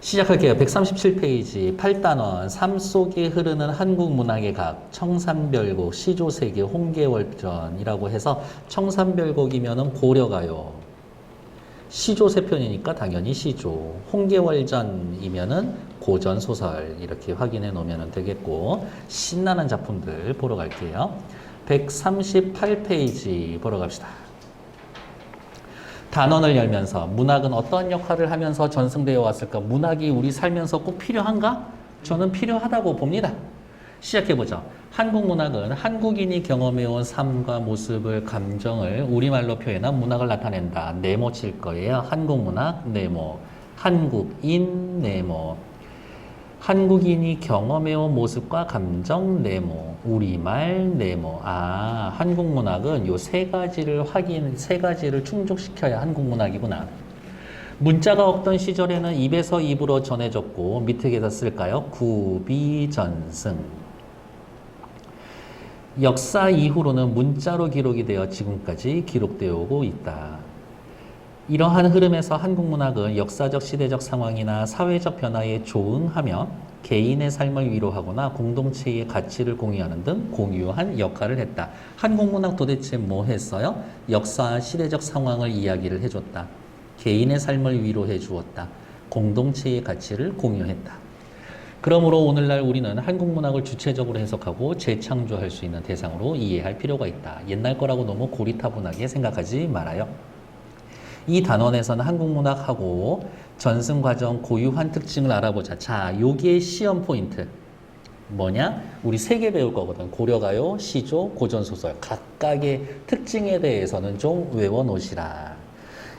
시작할게요. 137페이지 8단원 삶 속에 흐르는 한국 문학의 각 청산별곡, 시조세계, 홍계월전이라고 해서 청산별곡이면은 고려가요. 시조세편이니까 당연히 시조. 홍계월전이면은 고전소설 이렇게 확인해 놓으면 되겠고 신나는 작품들 보러 갈게요. 138페이지 보러 갑시다. 단원을 열면서 문학은 어떠한 역할을 하면서 전승되어 왔을까? 문학이 우리 살면서 꼭 필요한가? 저는 필요하다고 봅니다. 시작해보죠. 한국 문학은 한국인이 경험해온 삶과 모습을, 감정을 우리말로 표현한 문학을 나타낸다. 네모 칠 거예요. 한국 문학, 네모. 한국인, 네모. 한국인이 경험해온 모습과 감정, 네모. 우리말, 네모. 아, 한국 문학은 요 세 가지를 충족시켜야 한국 문학이구나. 문자가 없던 시절에는 입에서 입으로 전해졌고, 밑에 계속 쓸까요? 구비전승. 역사 이후로는 문자로 기록이 되어 지금까지 기록되어 오고 있다. 이러한 흐름에서 한국 문학은 역사적 시대적 상황이나 사회적 변화에 조응하며 개인의 삶을 위로하거나 공동체의 가치를 공유하는 등 공유한 역할을 했다. 한국 문학 도대체 뭐 했어요? 역사 시대적 상황을 이야기를 해줬다. 개인의 삶을 위로해 주었다. 공동체의 가치를 공유했다. 그러므로 오늘날 우리는 한국 문학을 주체적으로 해석하고 재창조할 수 있는 대상으로 이해할 필요가 있다. 옛날 거라고 너무 고리타분하게 생각하지 말아요. 이 단원에서는 한국 문학하고 전승 과정 고유한 특징을 알아보자. 자, 요게 시험 포인트. 뭐냐? 우리 세 개 배울 거거든. 고려가요, 시조, 고전소설. 각각의 특징에 대해서는 좀 외워놓으시라.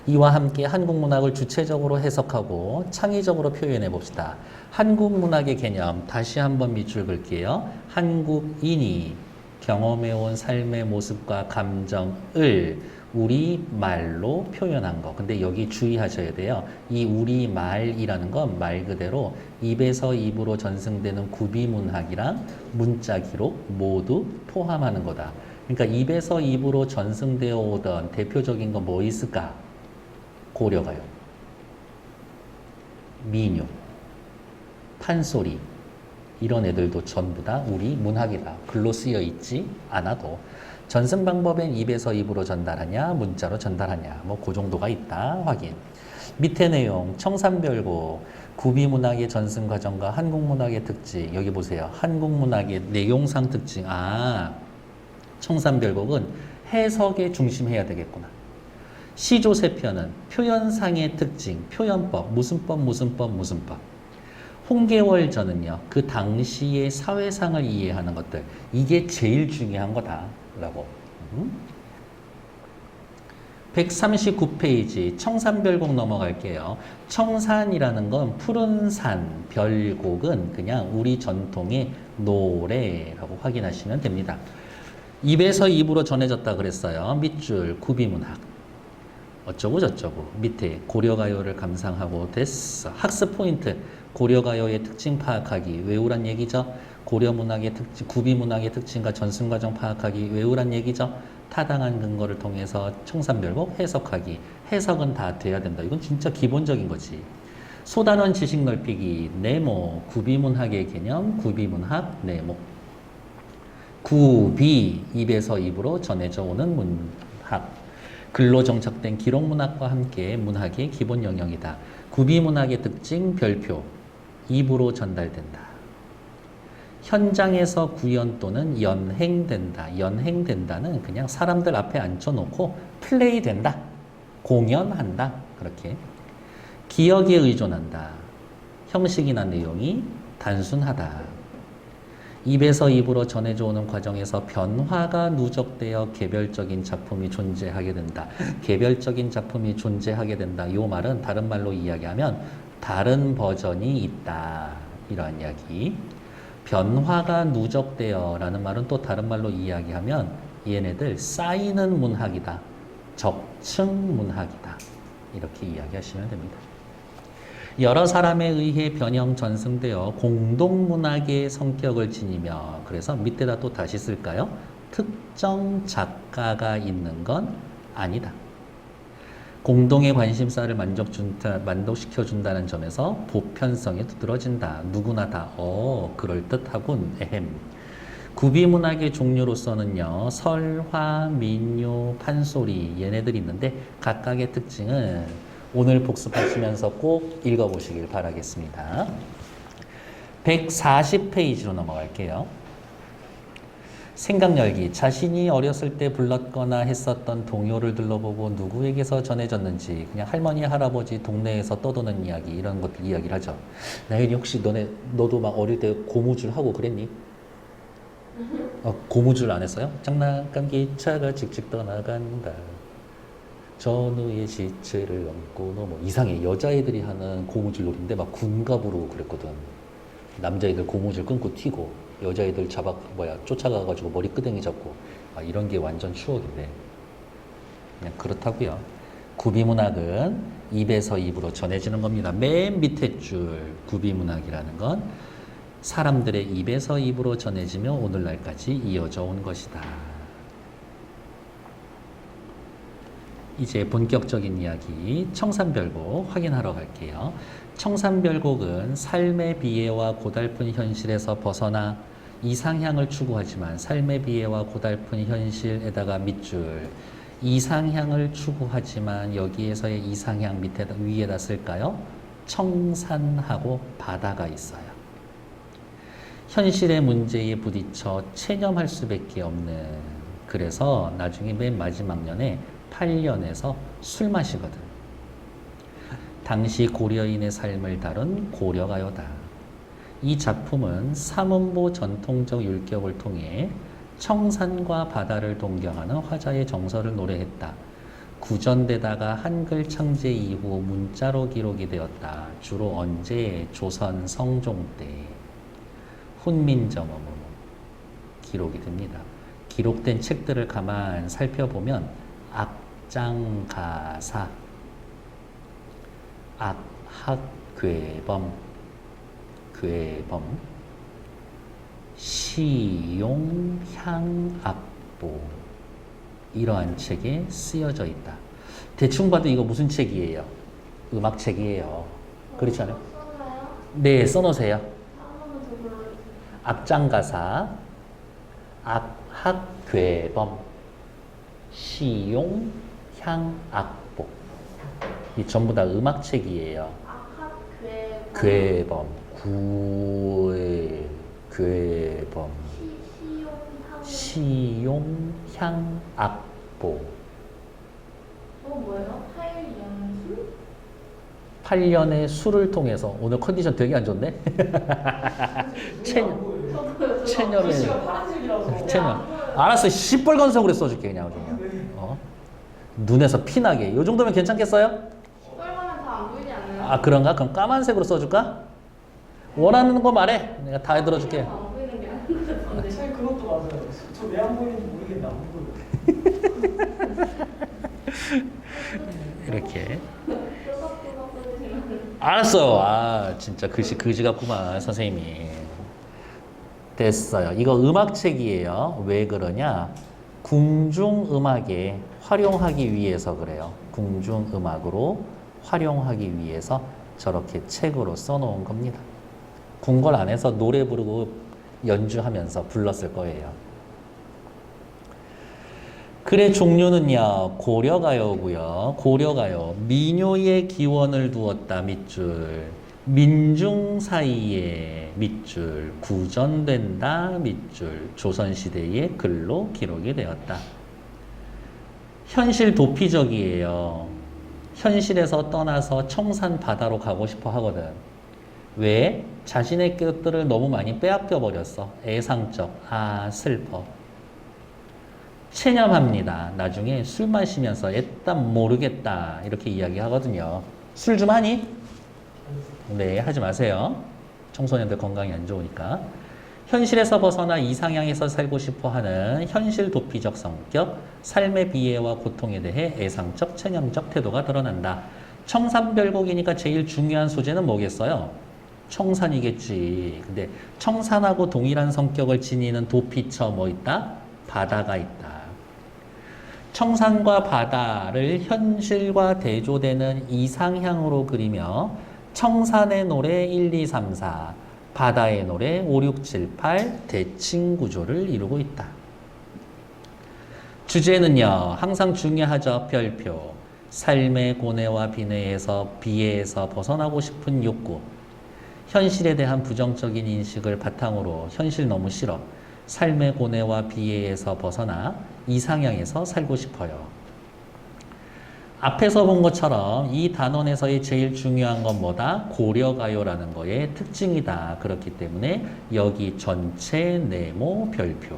이와 함께 한국 문학을 주체적으로 해석하고 창의적으로 표현해 봅시다. 한국 문학의 개념 다시 한번 밑줄 그을게요. 한국인이 경험해온 삶의 모습과 감정을 우리말로 표현한 거. 근데 여기 주의하셔야 돼요. 이 우리말이라는 건 말 그대로 입에서 입으로 전승되는 구비문학이랑 문자 기록 모두 포함하는 거다. 그러니까 입에서 입으로 전승되어 오던 대표적인 건 뭐 있을까? 고려가요. 민요. 판소리. 이런 애들도 전부 다 우리 문학이다. 글로 쓰여 있지 않아도 전승 방법엔 입에서 입으로 전달하냐, 문자로 전달하냐, 뭐 그 정도가 있다 확인. 밑에 내용 청산별곡, 구비문학의 전승 과정과 한국문학의 특징. 여기 보세요. 한국문학의 내용상 특징. 아, 청산별곡은 해석에 중심해야 되겠구나. 시조세편은 표현상의 특징, 표현법, 무슨 법, 무슨 법, 무슨 법. 홍계월전은요, 그 당시의 사회상을 이해하는 것들. 이게 제일 중요한 거다라고. 139페이지 청산별곡 넘어갈게요. 청산이라는 건 푸른 산, 별곡은 그냥 우리 전통의 노래라고 확인하시면 됩니다. 입에서 입으로 전해졌다 그랬어요. 밑줄 구비문학. 어쩌고 저쩌고. 밑에 고려가요를 감상하고 됐어. 학습 포인트. 고려가요의 특징 파악하기. 외우란 얘기죠. 고려문학의 특징, 구비문학의 특징과 전승과정 파악하기. 외우란 얘기죠. 타당한 근거를 통해서 청산별곡 해석하기. 해석은 다 돼야 된다. 이건 진짜 기본적인 거지. 소단원 지식 넓히기. 네모. 구비문학의 개념. 구비문학. 네모. 구비. 입에서 입으로 전해져 오는 문학. 글로 정착된 기록문학과 함께 문학의 기본 영역이다. 구비문학의 특징 별표. 입으로 전달된다. 현장에서 구연 또는 연행된다. 연행된다는 그냥 사람들 앞에 앉혀놓고 플레이된다. 공연한다. 그렇게. 기억에 의존한다. 형식이나 내용이 단순하다. 입에서 입으로 전해져 오는 과정에서 변화가 누적되어 개별적인 작품이 존재하게 된다. 개별적인 작품이 존재하게 된다. 이 말은 다른 말로 이야기하면 다른 버전이 있다. 이러한 이야기. 변화가 누적되어 라는 말은 또 다른 말로 이야기하면 얘네들 쌓이는 문학이다. 적층 문학이다. 이렇게 이야기하시면 됩니다. 여러 사람에 의해 변형 전승되어 공동문학의 성격을 지니며, 그래서 밑에다 또 다시 쓸까요? 특정 작가가 있는 건 아니다. 공동의 관심사를 만족시켜준다는 점에서 보편성이 두드러진다. 누구나 다 그럴듯하군. 에헴. 구비문학의 종류로서는요, 설화, 민요, 판소리 얘네들이 있는데 각각의 특징은 오늘 복습하시면서 꼭 읽어보시길 바라겠습니다. 140페이지로 넘어갈게요. 생각열기. 자신이 어렸을 때 불렀거나 했었던 동요를 들러보고 누구에게서 전해졌는지 그냥 할머니, 할아버지, 동네에서 떠도는 이야기 이런 것들 이야기를 하죠. 나연이 혹시 너도 막 어릴 때 고무줄 하고 그랬니? 고무줄 안 했어요? 장난감 기차가 칙칙 떠나간다. 전우의 시체를 얹고 뭐 이상해. 여자애들이 하는 고무줄 놀이인데 막 군갑으로 그랬거든. 남자애들 고무줄 끊고 튀고 여자애들 쫓아가가지고 머리 끄댕이 잡고 이런 게 완전 추억인데 그냥 그렇다고요. 구비문학은 입에서 입으로 전해지는 겁니다. 맨 밑에 줄 구비문학이라는 건 사람들의 입에서 입으로 전해지며 오늘날까지 이어져 온 것이다. 이제 본격적인 이야기 청산별곡 확인하러 갈게요. 청산별곡은 삶의 비애와 고달픈 현실에서 벗어나 이상향을 추구하지만 삶의 비애와 고달픈 현실에다가 밑줄 이상향을 추구하지만 여기에서의 이상향 위에다 쓸까요? 청산하고 바다가 있어요. 현실의 문제에 부딪혀 체념할 수밖에 없는, 그래서 나중에 맨 마지막 년에 8년에서 술 마시거든. 당시 고려인의 삶을 다룬 고려가요다. 이 작품은 삼음보 전통적 율격을 통해 청산과 바다를 동경하는 화자의 정서를 노래했다. 구전되다가 한글 창제 이후 문자로 기록이 되었다. 주로 언제? 조선 성종 때 훈민정음으로 기록이 됩니다. 기록된 책들을 가만 살펴보면 악장가사, 악학괴범, 시용향악보 이러한 책에 쓰여져 있다. 대충 봐도 이거 무슨 책이에요? 음악책이에요. 그렇지 않아요? 네, 써놓으세요. 악장가사, 악학괴범, 시용향악보 이 전부 다 음악책이에요. 괴범, 괴범, 시용향악보. 뭐예요? 8년의 술을 통해서 오늘 컨디션 되게 안 좋네. 체념에 체념. 알았어. 시뻘건색으로 써줄게 그냥. 눈에서 피나게. 요 정도면 괜찮겠어요? 시뻘건은 다 안 보이지 않나요? 아 그런가? 그럼 까만색으로 써줄까? 원하는 거 말해. 내가 다 해들어줄게. 안 보이는 게 아닌데. 제 그것도 맞아요. 저 왜 안 보이는지 모르겠네. 안 보여요. 이렇게. 알았어. 아 진짜 그지 같구만 선생님이. 됐어요. 이거 음악책이에요. 왜 그러냐? 궁중음악에 활용하기 위해서 그래요. 궁중음악으로 활용하기 위해서 저렇게 책으로 써놓은 겁니다. 궁궐 안에서 노래 부르고 연주하면서 불렀을 거예요. 글의 종류는요, 고려가요고요. 고려가요. 민요의 기원을 두었다. 밑줄. 민중 사이에 밑줄. 구전된다. 밑줄. 조선시대의 글로 기록이 되었다. 현실 도피적이에요. 현실에서 떠나서 청산 바다로 가고 싶어 하거든. 왜? 자신의 것들을 너무 많이 빼앗겨 버렸어. 애상적. 아, 슬퍼. 체념합니다. 나중에 술 마시면서 일단 모르겠다. 이렇게 이야기하거든요. 술 좀 하니? 네, 하지 마세요. 청소년들 건강이 안 좋으니까. 현실에서 벗어나 이상향에서 살고 싶어 하는 현실 도피적 성격, 삶의 비애와 고통에 대해 애상적, 체념적 태도가 드러난다. 청산별곡이니까 제일 중요한 소재는 뭐겠어요? 청산이겠지. 근데 청산하고 동일한 성격을 지니는 도피처 뭐 있다? 바다가 있다. 청산과 바다를 현실과 대조되는 이상향으로 그리며 청산의 노래 1, 2, 3, 4, 바다의 노래 5, 6, 7, 8 대칭 구조를 이루고 있다. 주제는요, 항상 중요하죠. 별표. 삶의 고뇌와 비애에서 벗어나고 싶은 욕구. 현실에 대한 부정적인 인식을 바탕으로 현실 너무 싫어. 삶의 고뇌와 비애에서 벗어나 이상향에서 살고 싶어요. 앞에서 본 것처럼 이 단원에서의 제일 중요한 건 뭐다? 고려가요라는 거의 특징이다. 그렇기 때문에 여기 전체 네모 별표.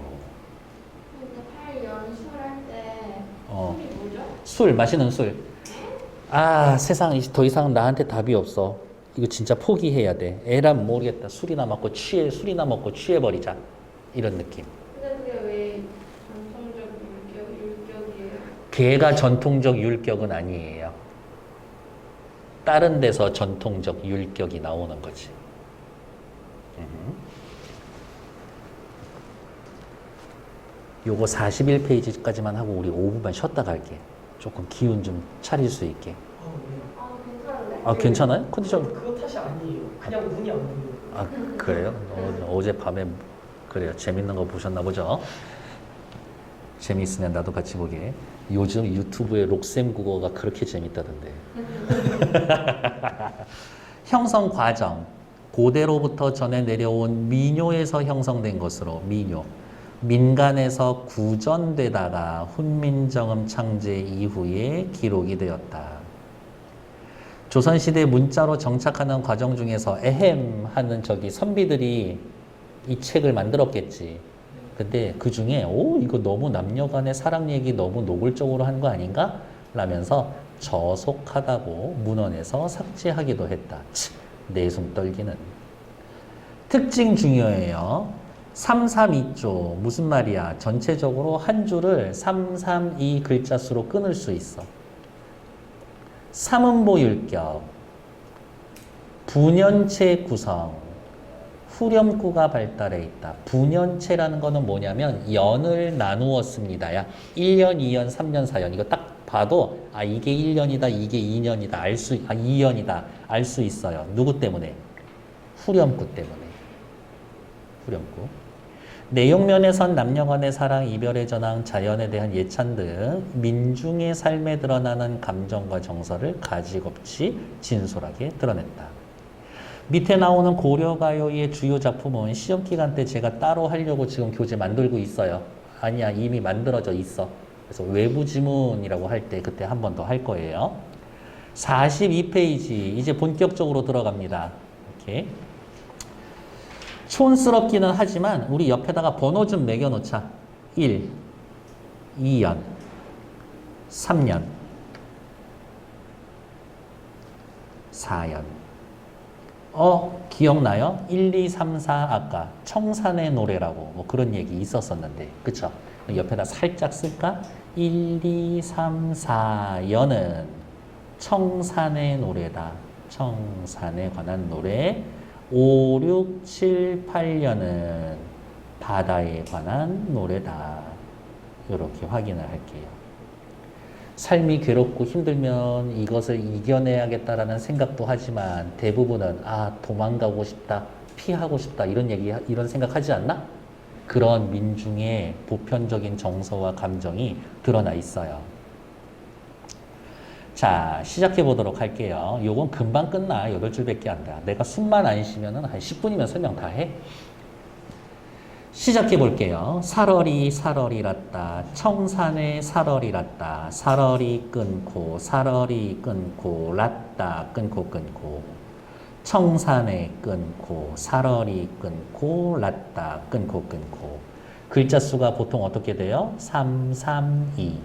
근데 팔 연출할 때 어. 술이 뭐죠? 술, 마시는 술. 아, 세상 더 이상 나한테 답이 없어. 이거 진짜 포기해야 돼. 에란 모르겠다. 술이나 먹고 취해버리자. 이런 느낌. 근데 그게 왜 전통적 율격이에요? 걔가 전통적 율격은 아니에요. 다른 데서 전통적 율격이 나오는 거지. 요거 41페이지까지만 하고 우리 5분만 쉬었다 갈게. 조금 기운 좀 차릴 수 있게. 네. 아, 괜찮은데? 아, 괜찮아요? 컨디션. 그거 탓이 아니에요. 그냥 운이 안 좋아요. 아, 그래요? 어젯밤에 그래요. 재밌는 거 보셨나 보죠? 재미있으면 나도 같이 보게. 요즘 유튜브에 록셈 국어가 그렇게 재밌다던데. 형성 과정. 고대로부터 전해 내려온 민요에서 형성된 것으로 민요. 민간에서 구전되다가 훈민정음 창제 이후에 기록이 되었다. 조선시대 문자로 정착하는 과정 중에서 에헴 하는 저기 선비들이 이 책을 만들었겠지. 근데 그 중에 오 이거 너무 남녀간의 사랑 얘기 너무 노골적으로 한 거 아닌가? 라면서 저속하다고 문헌에서 삭제하기도 했다. 내숭 떨기는. 특징 중요해요. 332조 무슨 말이야? 전체적으로 한 줄을 332 글자 수로 끊을 수 있어. 삼음보 율격, 분연체 구성, 후렴구가 발달해 있다. 분연체라는 거는 뭐냐면 연을 나누었습니다. 야, 1년, 2년, 3년, 4년. 이거 딱 봐도 아 이게 1년이다, 이게 2년이다, 2년이다 알 수 있어요. 누구 때문에? 후렴구 때문에. 후렴구. 내용면에선 남녀간의 사랑, 이별의 전황, 자연에 대한 예찬 등 민중의 삶에 드러나는 감정과 정서를 가지겁지 진솔하게 드러냈다. 밑에 나오는 고려가요의 주요 작품은 시험기간 때 제가 따로 하려고 지금 교재 만들고 있어요. 아니야, 이미 만들어져 있어. 그래서 외부 지문이라고 할 때 그때 한 번 더 할 거예요. 42페이지 이제 본격적으로 들어갑니다. 이렇게. 촌스럽기는 하지만 우리 옆에다가 번호 좀 매겨놓자. 1, 2년, 3년, 4년. 기억나요? 1, 2, 3, 4 아까 청산의 노래라고 뭐 그런 얘기 있었었는데 그쵸? 옆에다 살짝 쓸까? 1, 2, 3, 4년은 청산의 노래다. 청산에 관한 노래. 5, 6, 7, 8년은 바다에 관한 노래다. 이렇게 확인을 할게요. 삶이 괴롭고 힘들면 이것을 이겨내야겠다라는 생각도 하지만 대부분은 도망가고 싶다, 피하고 싶다 이런 생각하지 않나? 그런 민중의 보편적인 정서와 감정이 드러나 있어요. 자, 시작해 보도록 할게요. 요건 금방 끝나. 8줄밖에 안 돼. 내가 숨만 안 쉬면은 한 10분이면 설명 다 해. 시작해 볼게요. 살얼이랐다. 청산에 살얼이랐다. 살얼이 끊고 랐다. 끊고. 청산에 끊고 살얼이 끊고 랐다. 끊고. 글자 수가 보통 어떻게 돼요? 332.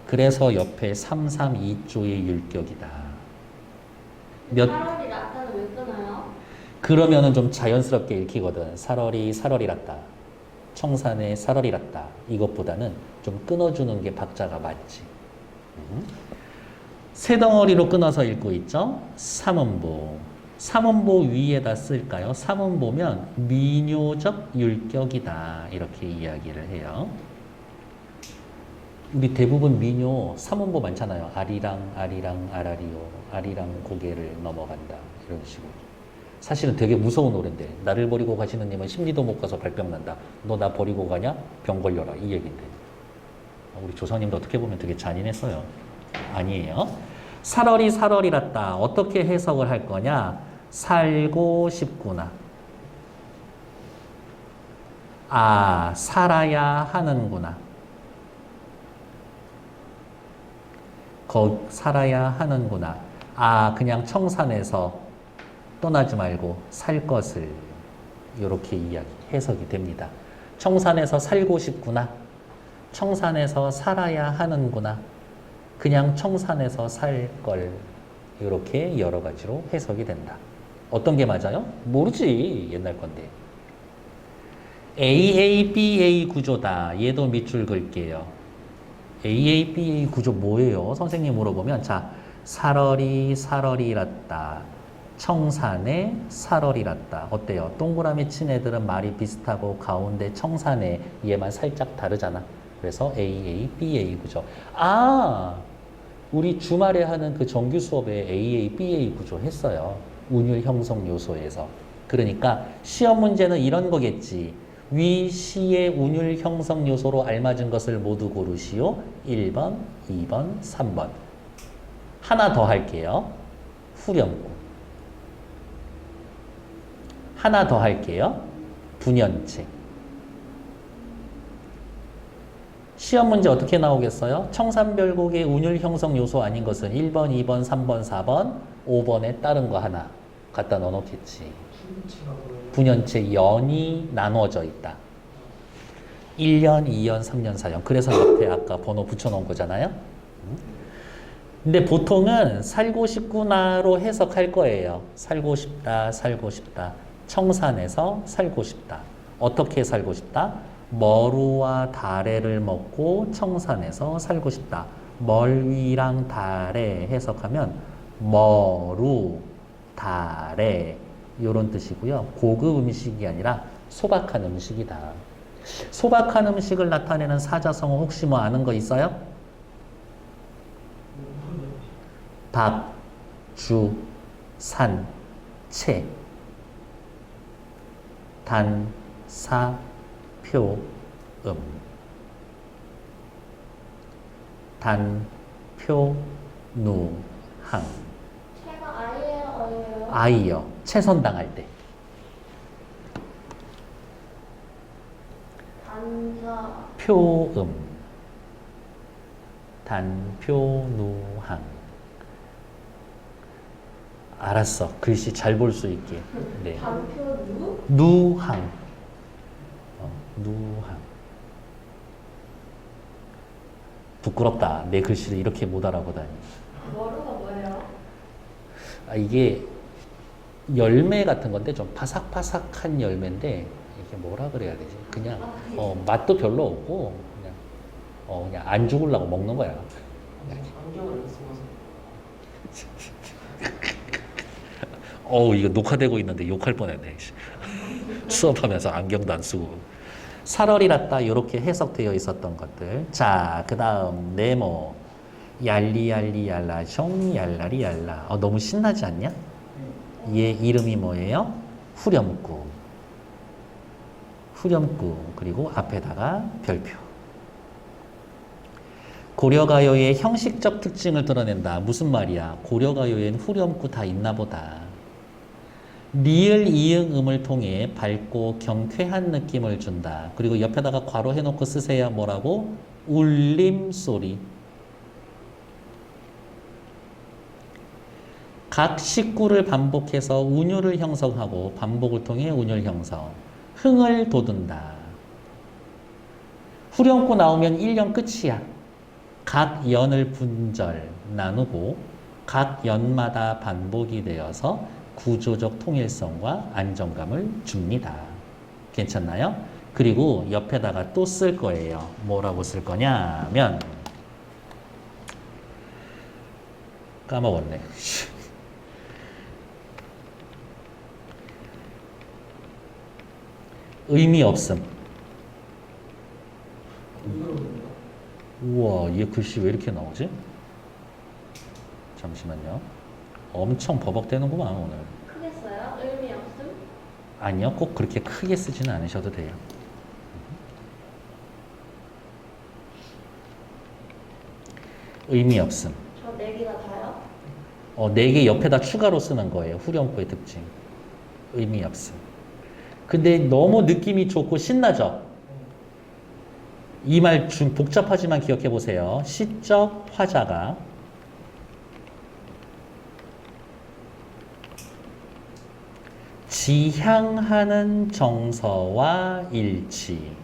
그래서 옆에 332조의 율격이다. 살얼이 낫다는 왜 끊어요? 그러면은 좀 자연스럽게 읽히거든. 살얼이랐다. 청산에 살얼이랐다. 이것보다는 좀 끊어주는 게 박자가 맞지. 세 덩어리로 끊어서 읽고 있죠. 삼음보. 삼음보 위에다 쓸까요? 삼음보면 민요적 율격이다. 이렇게 이야기를 해요. 우리 대부분 민요 3원보 많잖아요. 아리랑 아리랑 아라리요. 아리랑 고개를 넘어간다. 이런 식으로. 사실은 되게 무서운 노래인데 나를 버리고 가시는 님은 심리도 못 가서 발병 난다. 너 나 버리고 가냐? 병 걸려라. 이 얘기인데. 우리 조상님도 어떻게 보면 되게 잔인했어요. 아니에요. 살얼이 살얼이랐다. 어떻게 해석을 할 거냐? 살고 싶구나. 아, 살아야 하는구나. 살아야 하는구나. 아, 그냥 청산에서 떠나지 말고 살 것을. 이렇게 이야기, 해석이 됩니다. 청산에서 살고 싶구나. 청산에서 살아야 하는구나. 그냥 청산에서 살 걸. 이렇게 여러 가지로 해석이 된다. 어떤 게 맞아요? 모르지. 옛날 건데. AABA 구조다. 얘도 밑줄 그을게요. AABA 구조 뭐예요? 선생님 물어보면 자, 살얼이 살얼이랐다. 청산에 살얼이랐다. 어때요? 동그라미 친 애들은 말이 비슷하고 가운데 청산에 얘만 살짝 다르잖아. 그래서 AABA 구조. 아, 우리 주말에 하는 그 정규 수업에 AABA 구조 했어요. 운율 형성 요소에서. 그러니까 시험 문제는 이런 거겠지. 위 시의 운율 형성 요소로 알맞은 것을 모두 고르시오. 1번, 2번, 3번. 하나 더 할게요. 후렴구. 하나 더 할게요. 분연체. 시험 문제 어떻게 나오겠어요? 청산별곡의 운율 형성 요소 아닌 것은 1번, 2번, 3번, 4번, 5번에 다른 거 하나 갖다 넣어놓겠지. 분연체 연이 나누어져 있다. 1년, 2년, 3년, 4년. 그래서 옆에 아까 번호 붙여놓은 거잖아요. 근데 보통은 살고 싶구나로 해석할 거예요. 살고 싶다, 살고 싶다. 청산에서 살고 싶다. 어떻게 살고 싶다? 머루와 다래를 먹고 청산에서 살고 싶다. 멀위랑 다래 해석하면 머루, 다래 이런 뜻이고요. 고급 음식이 아니라 소박한 음식이다. 소박한 음식을 나타내는 사자성어 혹시 뭐 아는 거 있어요? 박, 주, 산, 채. 단, 사, 표, 단, 표, 누, 항. 제가 아이예요, 어예요? 아이요. 채선당할 때. 단자. 표음. 단, 표, 누, 항. 알았어. 글씨 잘 볼 수 있게. 네. 단표 누? 누항. 누항. 부끄럽다. 내 글씨를 이렇게 못 알아보다니. 머루가 뭐예요? 아, 이게 열매 같은 건데 좀 바삭바삭한 열매인데 이게 뭐라 그래야 되지? 그냥 맛도 별로 없고 그냥 안 죽으려고 먹는 거야. 안경을 안 쓰면서 이거 녹화되고 있는데 욕할 뻔했네. 수업하면서 안경도 안 쓰고. 살얼이랐다 이렇게 해석되어 있었던 것들. 자, 그 다음 네모. 얄리얄리얄라 숑 얄라리얄라. 너무 신나지 않냐? 얘 이름이 뭐예요? 후렴구. 후렴구. 그리고 앞에다가 별표. 고려가요의 형식적 특징을 드러낸다. 무슨 말이야? 고려가요엔 후렴구 다 있나 보다. 리을 이응음을 통해 밝고 경쾌한 느낌을 준다. 그리고 옆에다가 괄호 해놓고 쓰세요. 뭐라고? 울림소리. 각 식구를 반복해서 운율을 형성하고 반복을 통해 운율 형성. 흥을 돋운다. 후렴구 나오면 1년 끝이야. 각 연을 분절 나누고 각 연마다 반복이 되어서 구조적 통일성과 안정감을 줍니다. 괜찮나요? 그리고 옆에다가 또 쓸 거예요. 뭐라고 쓸 거냐면 까먹었네. 의미 없음. 우와, 얘 글씨 왜 이렇게 나오지? 잠시만요. 엄청 버벅대는구만 오늘. 크게 써요? 의미 없음? 아니요, 꼭 그렇게 크게 쓰지는 않으셔도 돼요. 의미 없음. 저 4개가 다요? 4개 옆에다 추가로 쓰는 거예요. 후렴구의 특징. 의미 없음. 근데 너무 느낌이 좋고 신나죠? 이 말 좀 복잡하지만 기억해 보세요. 시적 화자가 지향하는 정서와 일치.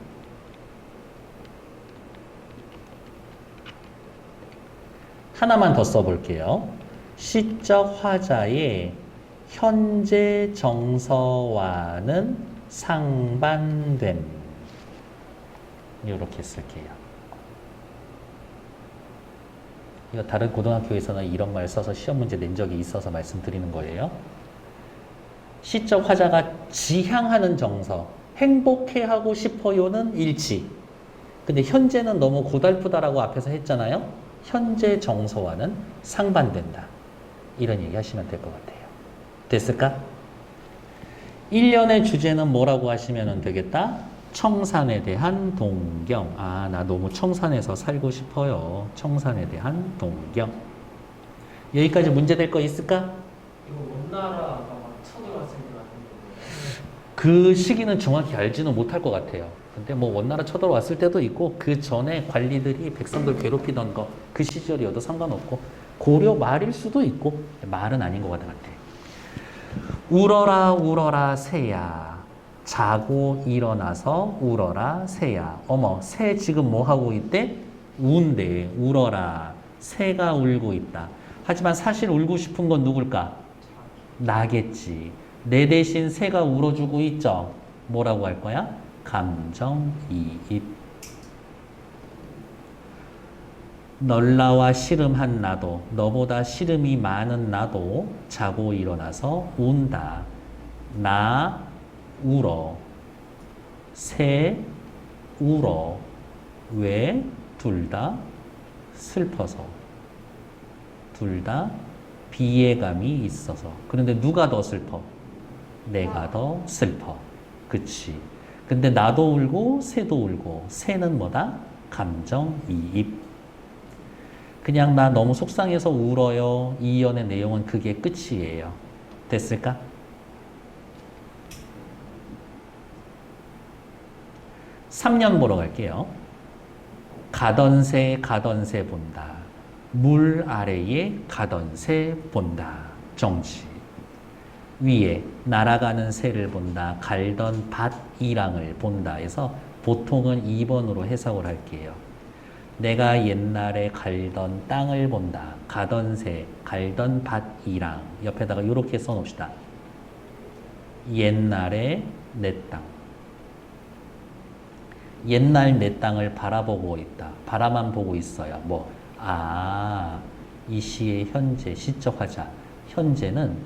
하나만 더 써볼게요. 시적 화자의 현재 정서와는 상반됨. 이렇게 쓸게요. 이거 다른 고등학교에서는 이런 말 써서 시험 문제 낸 적이 있어서 말씀드리는 거예요. 시적 화자가 지향하는 정서, 행복해하고 싶어요는 일치. 근데 현재는 너무 고달프다라고 앞에서 했잖아요. 현재 정서와는 상반된다. 이런 얘기 하시면 될 것 같아요. 됐을까? 1년의 주제는 뭐라고 하시면 되겠다? 청산에 대한 동경. 아, 나 너무 청산에서 살고 싶어요. 청산에 대한 동경. 여기까지 문제 될 거 있을까? 이거 원나라가 막 쳐들어왔을 것 같은데. 그 시기는 정확히 알지는 못할 것 같아요. 근데 뭐 원나라 쳐들어왔을 때도 있고 그 전에 관리들이 백성들 괴롭히던 거 그 시절이어도 상관없고 고려 말일 수도 있고 말은 아닌 것 같아. 울어라 울어라 새야. 자고 일어나서 울어라 새야. 어머, 새 지금 뭐 하고 있대? 운대. 울어라. 새가 울고 있다. 하지만 사실 울고 싶은 건 누굴까? 나겠지. 내 대신 새가 울어주고 있죠. 뭐라고 할 거야? 감정이입. 널나와 씨름한 나도, 너보다 씨름이 많은 나도 자고 일어나서 운다. 나 울어. 새 울어. 왜? 둘 다 슬퍼서. 둘 다 비애감이 있어서. 그런데 누가 더 슬퍼? 내가 더 슬퍼. 그치. 근데 나도 울고 새도 울고. 새는 뭐다? 감정이입. 그냥 나 너무 속상해서 울어요. 이 연의 내용은 그게 끝이에요. 됐을까? (3년) 보러 갈게요. 가던 새 본다. 물 아래에 가던 새 본다. 정치. 위에 날아가는 새를 본다. 갈던 밭이랑을 본다 해서 보통은 2번으로 해석을 할게요. 내가 옛날에 갈던 땅을 본다. 가던 새, 갈던 밭이랑. 옆에다가 이렇게 써놓읍시다. 옛날에 내 땅. 옛날 내 땅을 바라보고 있다. 바라만 보고 있어요. 뭐, 아, 이 시의 현재, 시적 화자. 현재는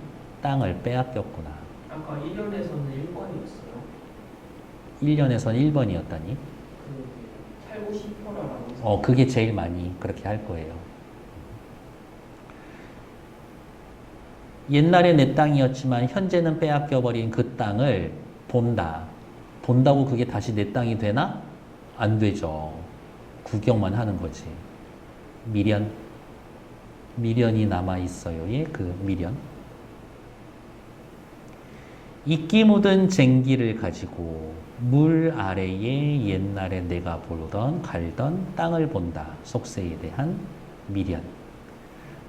땅을 빼앗겼구나. 아까 1년에서는 1번이었어요. 1년에선 1번이었다니? 살고 싶어라라고. 그게 제일 많이 그렇게 할 거예요. 옛날에 내 땅이었지만 현재는 빼앗겨버린 그 땅을 본다. 본다고 그게 다시 내 땅이 되나? 안 되죠. 구경만 하는 거지. 미련. 미련이 남아있어요의 그 미련. 이끼 묻은 쟁기를 가지고 물 아래에 옛날에 내가 보던 갈던 땅을 본다. 속세에 대한 미련.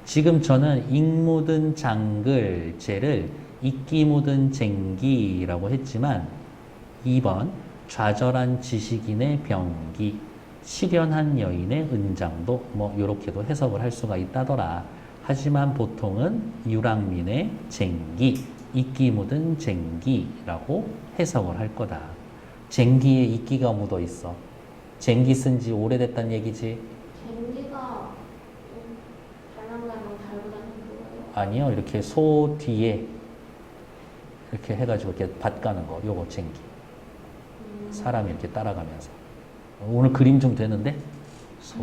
지금 저는 익 묻은 장글제를 이끼 묻은 쟁기라고 했지만 2번 좌절한 지식인의 병기, 실연한 여인의 은장도 뭐 이렇게도 해석을 할 수가 있다더라. 하지만 보통은 유랑민의 쟁기, 이끼 묻은 쟁기라고 해석을 할 거다. 쟁기에 이끼가 묻어 있어. 쟁기 쓴 지 오래됐단 얘기지? 쟁기가 달랑달랑 달고 다니는 거예요? 아니요. 이렇게 소 뒤에 이렇게 해가지고 이렇게 밭 가는 거. 요거 쟁기. 사람이 이렇게 따라가면서. 오늘 그림 좀 되는데? 소.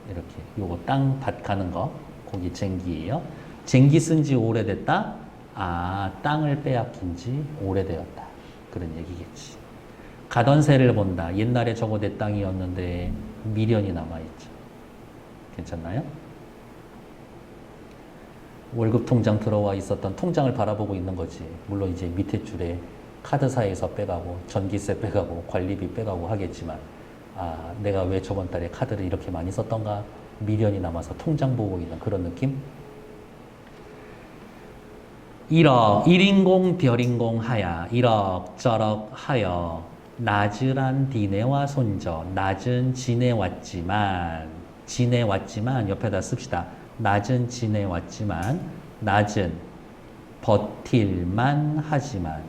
이렇게 요거 땅밭 가는 거 거기 쟁기예요. 쟁기 쓴 지 오래됐다. 아, 땅을 빼앗긴 지 오래되었다. 그런 얘기겠지. 가던 새를 본다. 옛날에 저거 내 땅이었는데 미련이 남아있죠. 괜찮나요? 월급 통장 들어와 있었던 통장을 바라보고 있는 거지. 물론 이제 밑에 줄에 카드사에서 빼가고 전기세 빼가고 관리비 빼가고 하겠지만 아, 내가 왜 저번 달에 카드를 이렇게 많이 썼던가 미련이 남아서 통장 보고 있는 그런 느낌? 이럭 일인공 별인공 하야 이럭저럭 하여 나즈란 디네와 손저 낮은 지내왔지만 옆에다 씁시다. 낮은 지내왔지만 낮은 버틸만 하지만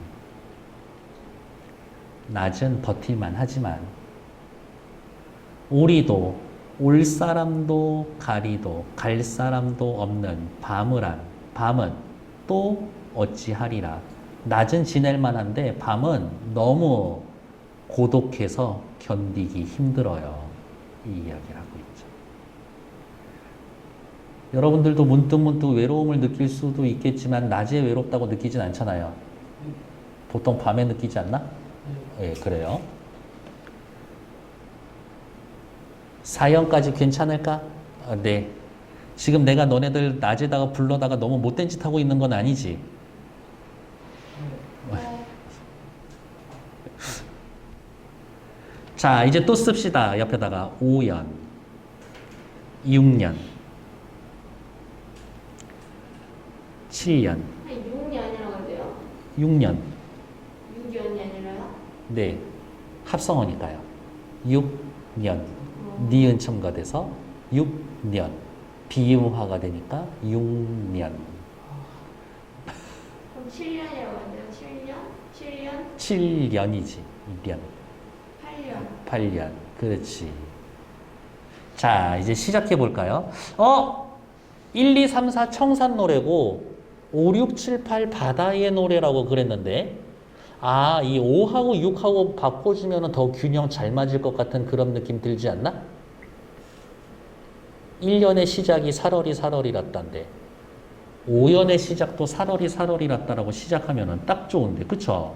낮은 버틸만 하지만 오리도 올 사람도 가리도 갈 사람도 없는 밤은 또 어찌하리라. 낮은 지낼 만한데 밤은 너무 고독해서 견디기 힘들어요. 이 이야기를 하고 있죠. 여러분들도 문득문득 외로움을 느낄 수도 있겠지만 낮에 외롭다고 느끼진 않잖아요. 보통 밤에 느끼지 않나? 예, 그래요. 4형까지 괜찮을까? 아, 네. 지금 내가 너네들 낮에다가 불러다가 너무 못된 짓 하고 있는 건 아니지? 네. 자, 이제 또 씁시다. 옆에다가 5년, 6년, 7년, 6년이라고 해요? 6년. 6년이 아니라요? 네. 합성어니까요. 6년. 니은 첨가돼서 6년. 비음화가 되니까 6년. 그럼 7년이라고 해요? 7년? 7년? 7년이지. 2년. 8년. 8년. 그렇지. 자, 이제 시작해 볼까요? 1, 2, 3, 4 청산 노래고 5, 6, 7, 8 바다의 노래라고 그랬는데 아, 이 5하고 6하고 바꿔주면 더 균형 잘 맞을 것 같은 그런 느낌 들지 않나? 1년의 시작이 살얼이랐단데 5년의 시작도 살얼이랐다라고 시작하면 딱 좋은데 그쵸?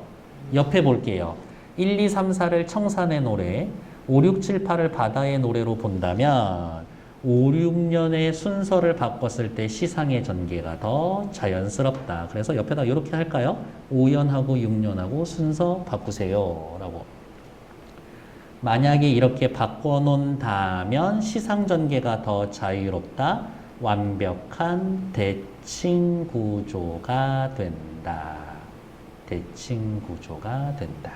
옆에 볼게요. 1, 2, 3, 4를 청산의 노래 5, 6, 7, 8을 바다의 노래로 본다면 5, 6년의 순서를 바꿨을 때 시상의 전개가 더 자연스럽다. 그래서 옆에다 이렇게 할까요? 5년하고 6년하고 순서 바꾸세요. 라고. 만약에 이렇게 바꿔놓는다면 시상 전개가 더 자유롭다. 완벽한 대칭 구조가 된다. 대칭 구조가 된다.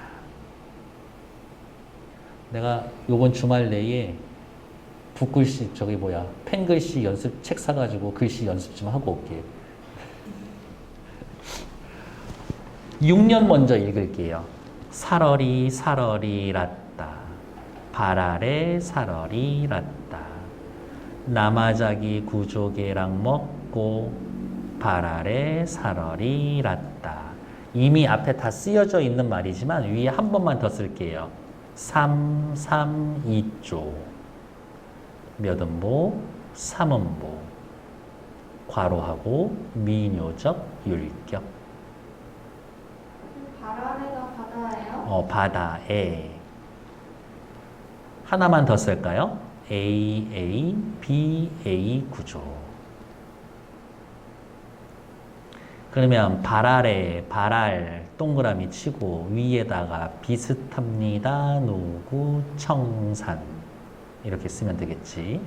내가 요번 주말 내에 붓글씨 펜글씨 연습 책 사가지고 글씨 연습 좀 하고 올게. 6년 먼저 읽을게요. 살얼이랐다. 발아래 살얼이랐다. 나마자기 구조개랑 먹고 발아래 살얼이랐다. 이미 앞에 다 쓰여져 있는 말이지만 위에 한 번만 더 쓸게요. 3, 2조. 몇 음보, 3음보, 괄호하고 미묘적 율격. 바라레가 바다예요? 바다에. 하나만 더 쓸까요? AA, BA 구조. 그러면 발아래, 발알, 동그라미 치고 위에다가 비슷합니다. 누구, 청산. 이렇게 쓰면 되겠지.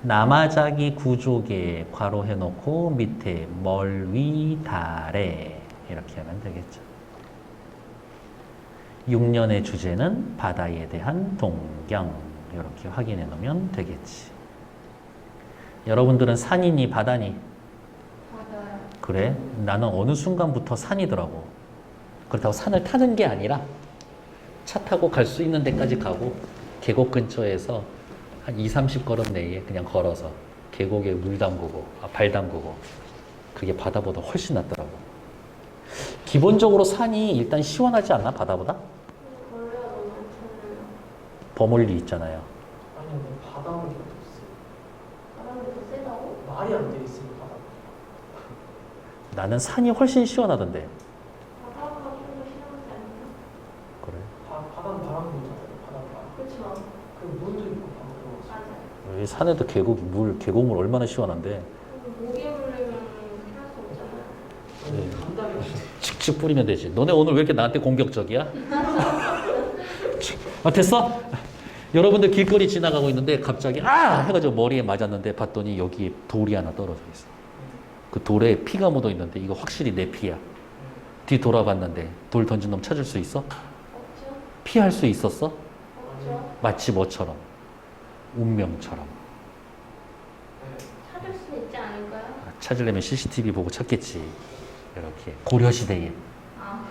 나마자기 구조개 괄호 해놓고 밑에 멀위 달에 이렇게 하면 되겠죠. 6년의 주제는 바다에 대한 동경 이렇게 확인해 놓으면 되겠지. 여러분들은 산이니 바다니? 바다요. 그래? 나는 어느 순간부터 산이더라고. 그렇다고 산을 타는 게 아니라 차 타고 갈 수 있는 데까지 가고 계곡 근처에서 한 2, 30걸음 내에 그냥 걸어서 계곡에 물 담그고 발 담그고 그게 바다보다 훨씬 낫더라고. 기본적으로 산이 일단 시원하지 않나 바다보다? 벌레가 너무 많잖아요. 버물리 있잖아요. 아니, 뭐 바닷물이 없어요. 말이 안 돼 있어요 바다. 나는 산이 훨씬 시원하던데. 바다가 좀 더 시원하지 않나요? 그래? 바다는 바람 불잖아요. 바닷바. 그쵸. 그 물도 있고 바로 들어가서. 맞아요. 여기 산에도 계곡물 얼마나 시원한데. 모기 물리면 할 수 없잖아요. 네. 감당이 안 돼. 칙칙 뿌리면 되지. 너네 오늘 왜 이렇게 나한테 공격적이야? 됐어? 여러분들 길거리 지나가고 있는데 갑자기 해가지고 머리에 맞았는데 봤더니 여기에 돌이 하나 떨어져 있어. 그 돌에 피가 묻어 있는데 이거 확실히 내 피야. 뒤 돌아봤는데 돌 던진 놈 찾을 수 있어? 없죠? 피할 수 있었어? 없죠? 마치 뭐처럼? 운명처럼. 찾을 수 있지 않을까요? 찾으려면 CCTV 보고 찾겠지. 이렇게 고려시대에. 아,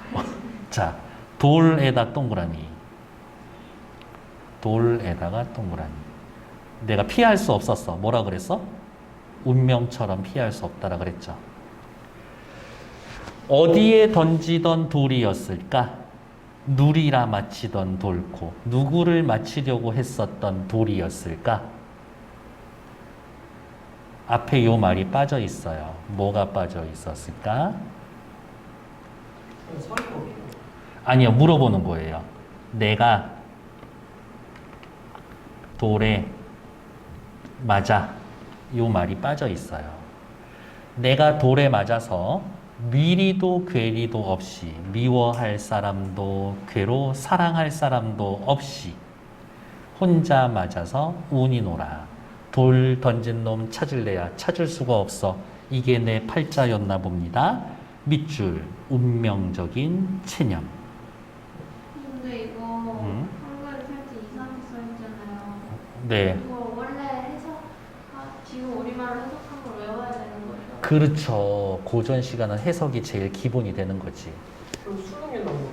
자, 돌에다 동그라미. 돌에다가 동그라미. 내가 피할 수 없었어. 뭐라 그랬어? 운명처럼 피할 수 없다라 그랬죠. 어디에 던지던 돌이었을까? 누리라 맞히던 돌고 누구를 맞히려고 했었던 돌이었을까? 앞에 요 말이 빠져 있어요. 뭐가 빠져 있었을까? 서리법이에요. 아니요, 물어보는 거예요. 내가 돌에 맞아. 요 말이 빠져 있어요. 내가 돌에 맞아서 미리도 괴리도 없이 미워할 사람도 괴로 사랑할 사람도 없이 혼자 맞아서 운이노라. 돌 던진 놈 찾을래야 찾을 수가 없어. 이게 내 팔자였나 봅니다. 밑줄 운명적인 체념. 근데 이거 한글을 살짝 이상하게 써있잖아요. 네. 이거 원래 지금 우리말로 해석한 걸 외워야 되는 거죠? 그렇죠. 고전 시간은 해석이 제일 기본이 되는 거지. 그럼 수능에 나오면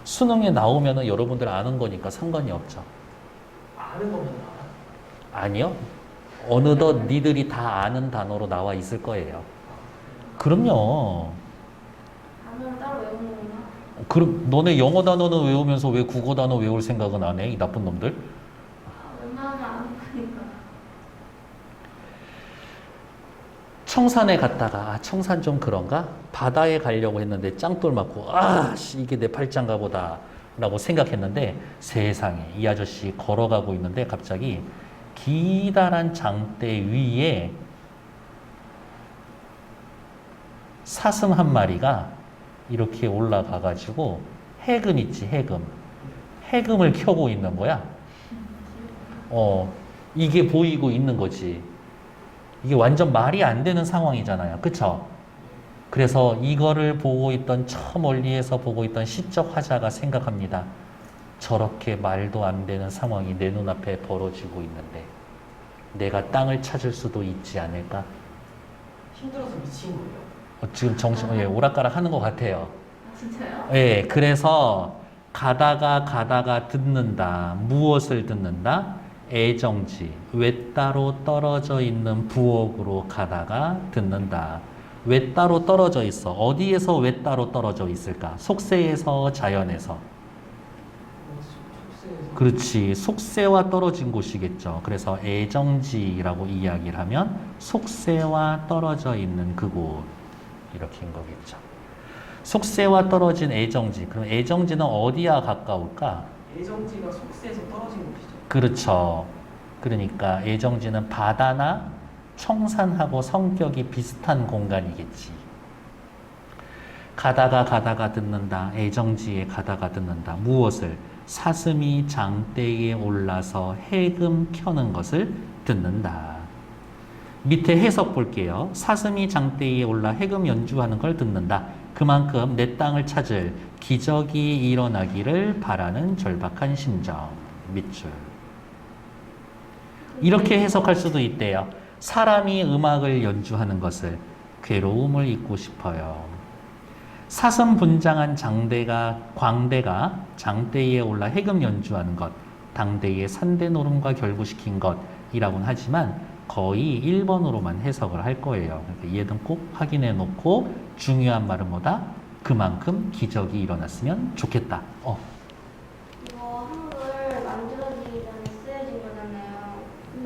수능에 나오면은 여러분들 아는 거니까 상관이 없죠. 아는 것만 알아? 아니요. 어느덧 니들이 다 아는 단어로 나와 있을 거예요. 그럼요. 단어를 따로 외우는 건가? 그럼 너네 영어 단어는 외우면서 왜 국어 단어 외울 생각은 안 해? 이 나쁜 놈들. 웬만하면 아는 거니까. 청산에 갔다가 청산 좀 그런가? 바다에 가려고 했는데 짱돌 맞고 이게 내 팔짱가 보다 라고 생각했는데 세상에 이 아저씨 걸어가고 있는데 갑자기 기다란 장대 위에 사슴 한 마리가 이렇게 올라가 가지고 해금 있지, 해금을 켜고 있는 거야. 이게 보이고 있는 거지. 이게 완전 말이 안 되는 상황이잖아요. 그쵸? 그래서 이거를 보고 있던 저 멀리에서 보고 있던 시적 화자가 생각합니다. 저렇게 말도 안 되는 상황이 내 눈앞에 벌어지고 있는데 내가 땅을 찾을 수도 있지 않을까? 힘들어서 미친 거예요. 지금 정신 오락가락 하는 것 같아요. 아, 진짜요? 예, 그래서 가다가 듣는다. 무엇을 듣는다? 애정지, 외따로 떨어져 있는 부엌으로 가다가 듣는다. 외따로 떨어져 있어. 어디에서 외따로 떨어져 있을까? 속세에서, 자연에서. 속세에서. 그렇지. 속세와 떨어진 곳이겠죠. 그래서 애정지라고 이야기를 하면 속세와 떨어져 있는 그곳. 이렇게인 거겠죠. 속세와 떨어진 애정지. 그럼 애정지는 어디와 가까울까? 애정지가 속세에서 떨어진 곳이죠. 그렇죠. 그러니까 애정지는 바다나 청산하고 성격이 비슷한 공간이겠지. 가다가 듣는다. 애정지에 가다가 듣는다. 무엇을? 사슴이 장대에 올라서 해금 켜는 것을 듣는다. 밑에 해석 볼게요. 사슴이 장대에 올라 해금 연주하는 걸 듣는다. 그만큼 내 땅을 찾을 기적이 일어나기를 바라는 절박한 심정. 밑줄. 이렇게 해석할 수도 있대요. 사람이 음악을 연주하는 것을 괴로움을 잊고 싶어요. 사슴 분장한 광대가 장대에 올라 해금 연주하는 것, 당대의 산대 노름과 결부시킨 것이라고는 하지만 거의 1번으로만 해석을 할 거예요. 그러니까 얘는 꼭 확인해 놓고 중요한 말은 뭐다? 그만큼 기적이 일어났으면 좋겠다. 이거 한글 만들어지기 전에 쓰여진 거잖아요.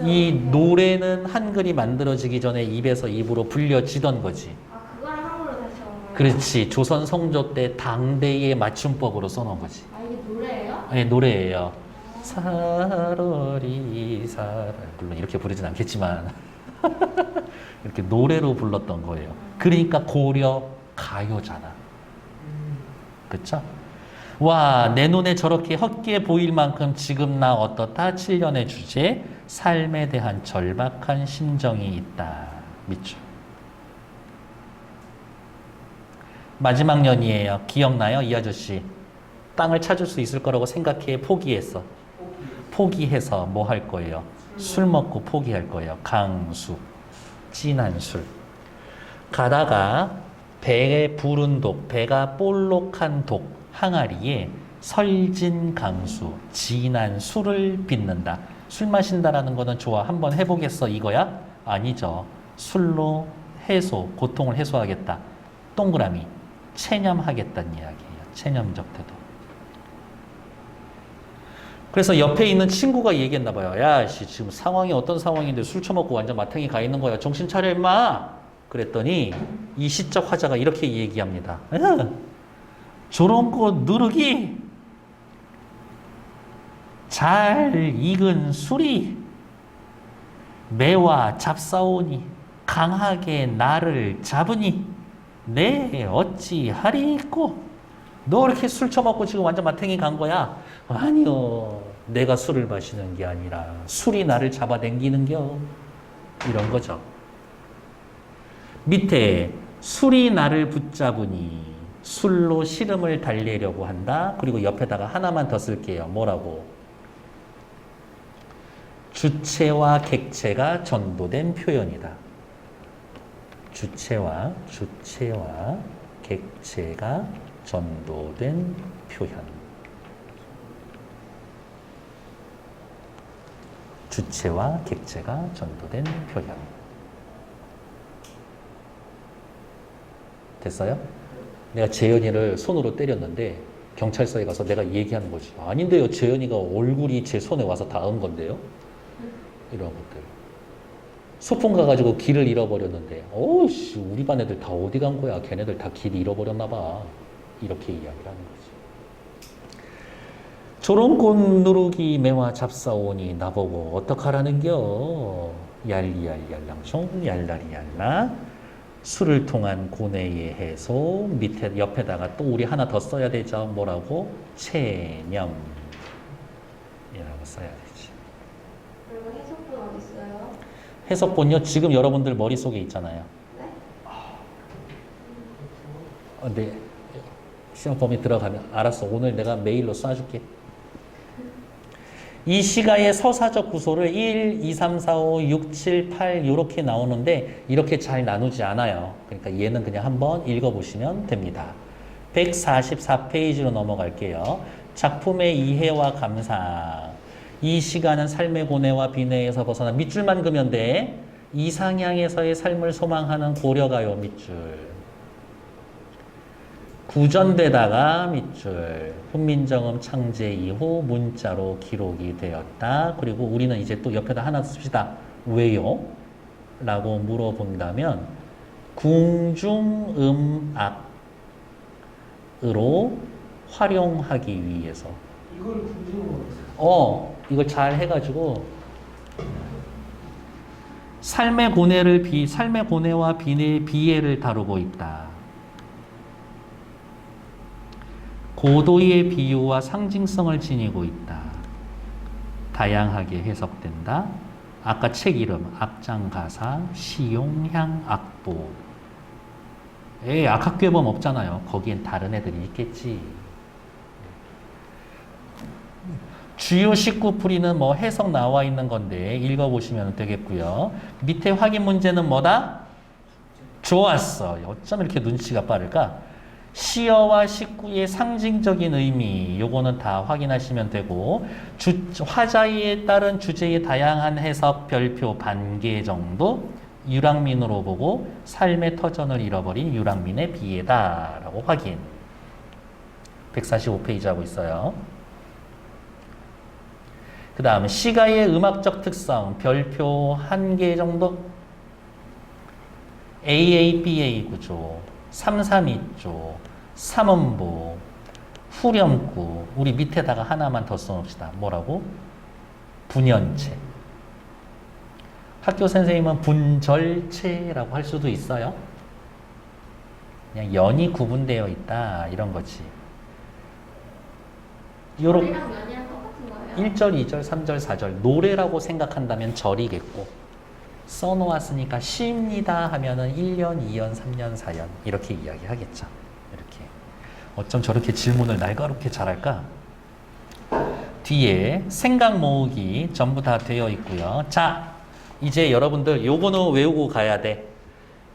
이 노래는 한글이 만들어지기 전에 입에서 입으로 불려지던 거지. 아, 그거를 한글로 다시 한 거예요? 그렇지. 조선 성조 때 당대의 맞춤법으로 써놓은 거지. 아, 이게 노래예요? 네, 노래예요. 사러리 사라. 물론 이렇게 부르진 않겠지만 이렇게 노래로 불렀던 거예요. 그러니까 고려 가요잖아. 그쵸? 와, 내 눈에 저렇게 헛게 보일 만큼 지금 나 어떻다? 7년의 주제, 삶에 대한 절박한 심정이 있다. 미쳐. 마지막 년이에요. 기억나요? 이 아저씨. 땅을 찾을 수 있을 거라고 생각해 포기했어. 포기해서 뭐 할 거예요? 술 먹고 포기할 거예요. 강수. 진한 술. 가다가 배에 부른 독, 배가 볼록한 독, 항아리에 설진 강수, 진한 술을 빚는다. 술 마신다라는 거는 좋아. 한번 해보겠어 이거야? 아니죠. 술로 해소, 고통을 해소하겠다. 동그라미. 체념하겠다는 이야기예요. 체념적 태도. 그래서 옆에 있는 친구가 얘기했나 봐요. 야, 씨, 지금 상황이 어떤 상황인데 술 처먹고 완전 마탱이 가 있는 거야. 정신 차려, 임마! 그랬더니 이 시적 화자가 이렇게 얘기합니다. 저런 거 누르기 잘 익은 술이 매와 잡사오니 강하게 나를 잡으니 내 어찌하리꼬. 너 이렇게 술 처먹고 지금 완전 마탱이 간 거야? 아니요. 내가 술을 마시는 게 아니라 술이 나를 잡아당기는겨. 이런 거죠. 밑에 술이 나를 붙잡으니 술로 시름을 달래려고 한다. 그리고 옆에다가 하나만 더 쓸게요. 뭐라고? 주체와 객체가 전도된 표현이다. 주체와 객체가 전도된 표현. 주체와 객체가 전도된 표현. 됐어요? 내가 재현이를 손으로 때렸는데 경찰서에 가서 내가 얘기하는 거지. 아닌데요, 재현이가 얼굴이 제 손에 와서 닿은 건데요. 이런 것들. 소풍 가가지고 길을 잃어버렸는데, 어우씨, 우리 반 애들 다 어디 간 거야? 걔네들 다 길 잃어버렸나 봐. 이렇게 이야기를 하는 거지. 저런 꽃 누르기 매와 잡사오니 나보고 어떡하라는겨? 얄리얄랄랑숑 얄라리얄라. 술을 통한 고뇌의 해소. 밑에 옆에다가 또 우리 하나 더 써야 되죠. 뭐라고? 체념. 이라고 써야 되지. 그리고 해석본 어디 있어요? 해석본요, 지금 여러분들 머릿속에 있잖아요. 네? 네. 시험 범위 들어가면 알았어. 오늘 내가 메일로 쏴줄게. 이 시가의 서사적 구소를 1, 2, 3, 4, 5, 6, 7, 8 이렇게 나오는데 이렇게 잘 나누지 않아요. 그러니까 얘는 그냥 한번 읽어보시면 됩니다. 144페이지로 넘어갈게요. 작품의 이해와 감상. 이 시가는 삶의 고뇌와 비내에서 벗어나 밑줄만 그면 돼. 이상향에서의 삶을 소망하는 고려가요 밑줄. 구전되다가 밑줄. 훈민정음 창제 이후 문자로 기록이 되었다. 그리고 우리는 이제 또 옆에다 하나 씁시다. 왜요? 라고 물어본다면 궁중음악으로 활용하기 위해서. 이걸 궁금해요. 이걸 잘 해가지고 삶의 고뇌와 비애를 다루고 있다. 고도의 비유와 상징성을 지니고 있다. 다양하게 해석된다. 아까 책 이름, 악장가사, 시용향, 악보. 악학괴범 없잖아요. 거기엔 다른 애들이 있겠지. 주요 19풀이는 뭐 해석 나와 있는 건데 읽어보시면 되겠고요. 밑에 확인 문제는 뭐다? 좋았어. 어쩜 이렇게 눈치가 빠를까? 시어와 식구의 상징적인 의미, 요거는 다 확인하시면 되고, 화자에 따른 주제의 다양한 해석, 별표, 반개 정도, 유랑민으로 보고 삶의 터전을 잃어버린 유랑민의 비애다라고 확인. 145페이지 하고 있어요. 그 다음 시가의 음악적 특성 별표 1개 정도. AABA 구조, 332조, 삼음부, 후렴구. 우리 밑에다가 하나만 더 써놓읍시다. 뭐라고? 분연체. 학교 선생님은 분절체라고 할 수도 있어요. 그냥 연이 구분되어 있다 이런 거지. 요렇게 절이랑 연이랑 똑같은 거예요? 1절, 2절, 3절, 4절 노래라고 생각한다면 절이겠고 써놓았으니까 시입니다 하면은 1년, 2년, 3년, 4년 이렇게 이야기하겠죠. 이렇게. 어쩜 저렇게 질문을 날카롭게 잘할까? 뒤에 생각 모으기 전부 다 되어 있고요. 자, 이제 여러분들 요거는 외우고 가야 돼.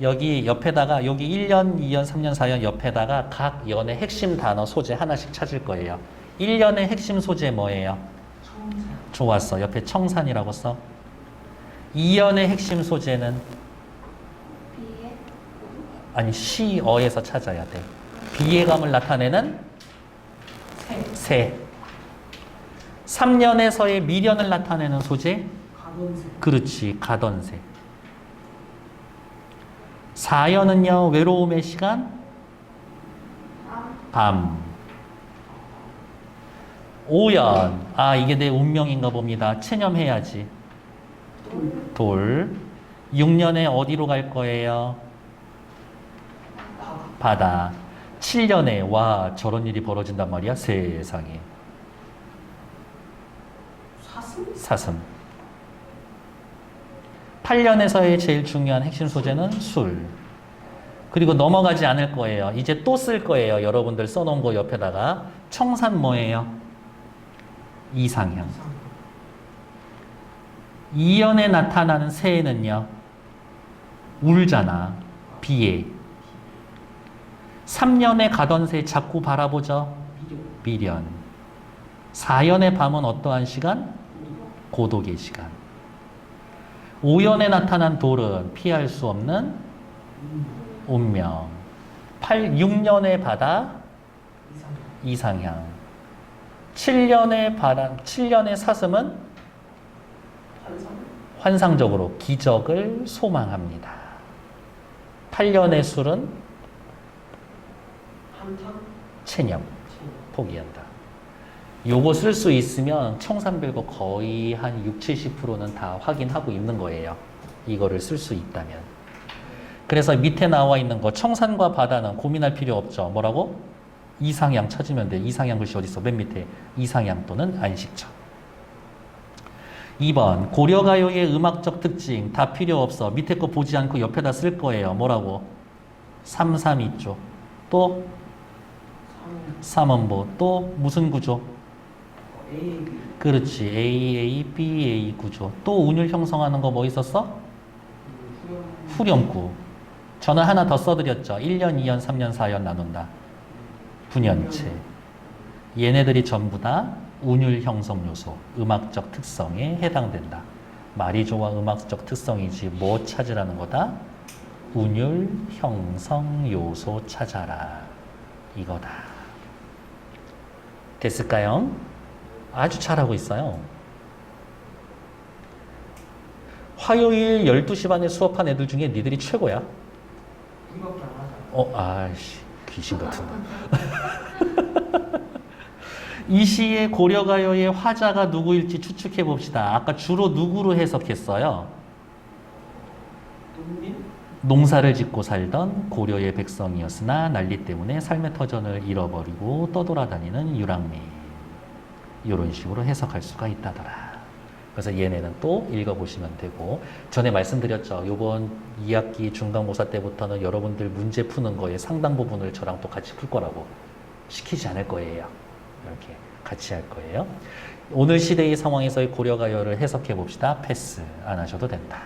여기 옆에다가 여기 1년, 2년, 3년, 4년 옆에다가 각 연의 핵심 단어 소재 하나씩 찾을 거예요. 1년의 핵심 소재 뭐예요? 청산. 좋았어. 옆에 청산이라고 써. 2년의 핵심 소재는 비에 아니 시어에서 찾아야 돼. 비예감을 나타내는 새. 3년에서의 미련을 나타내는 소재? 가던새. 그렇지. 가던새. 4년은요. 외로움의 시간? 밤. 5년. 아, 이게 내 운명인가 봅니다. 체념해야지. 돌. 6년에 어디로 갈 거예요? 바다. 7년에 와 저런 일이 벌어진단 말이야. 세상에. 사슴? 사슴. 8년에서의 제일 중요한 핵심 소재는 술. 그리고 넘어가지 않을 거예요. 이제 또 쓸 거예요. 여러분들 써놓은 거 옆에다가. 청산 뭐예요? 이상형. 2년에 나타나는 새해는요. 울잖아. 비에. 3년에 가던 새 자꾸 바라보죠. 미련. 4년의 밤은 어떠한 시간? 고독의 시간. 5년에 나타난 돌은 피할 수 없는 운명. 6년의 바다 이상향. 7년의 바람, 7년의 사슴은 환상. 환상적으로 기적을 소망합니다. 8년의 술은 한탕. 체념. 포기한다. 요거 쓸 수 있으면 청산별거 거의 한 60, 70%는 다 확인하고 있는 거예요. 이거를 쓸 수 있다면. 그래서 밑에 나와 있는 거 청산과 바다는 고민할 필요 없죠. 뭐라고? 이상향 찾으면 돼. 이상향 글씨 어디 있어? 맨 밑에. 이상향 또는 안식처. 2번 고려가요의 음악적 특징 다 필요 없어. 밑에 거 보지 않고 옆에다 쓸 거예요. 뭐라고? 332조. 또 삼음보. 또 무슨 구조? A. 그렇지. AABA 구조. 또 운율 형성하는 거 뭐 있었어? 후렴구. 저는 하나 더 써드렸죠. 1년, 2년, 3년, 4년 나눈다. 분연체. 얘네들이 전부 다 운율 형성 요소, 음악적 특성에 해당된다. 말이 좋아 음악적 특성이지 뭐 찾으라는 거다? 운율 형성 요소 찾아라. 이거다. 됐을까요? 아주 잘하고 있어요. 화요일 12시 반에 수업한 애들 중에 니들이 최고야. 이거밖에 안 하잖아. 아이씨, 귀신 같은. 이 시의 고려가요의 화자가 누구일지 추측해 봅시다. 아까 주로 누구로 해석했어요? 농민? 농사를 짓고 살던 고려의 백성이었으나 난리 때문에 삶의 터전을 잃어버리고 떠돌아다니는 유랑민. 이런 식으로 해석할 수가 있다더라. 그래서 얘네는 또 읽어보시면 되고, 전에 말씀드렸죠. 요번 2학기 중간고사 때부터는 여러분들 문제 푸는 거에 상당 부분을 저랑 또 같이 풀 거라고. 시키지 않을 거예요. 이렇게 같이 할 거예요. 오늘 시대의 상황에서의 고려가요를 해석해 봅시다. 패스 안 하셔도 된다.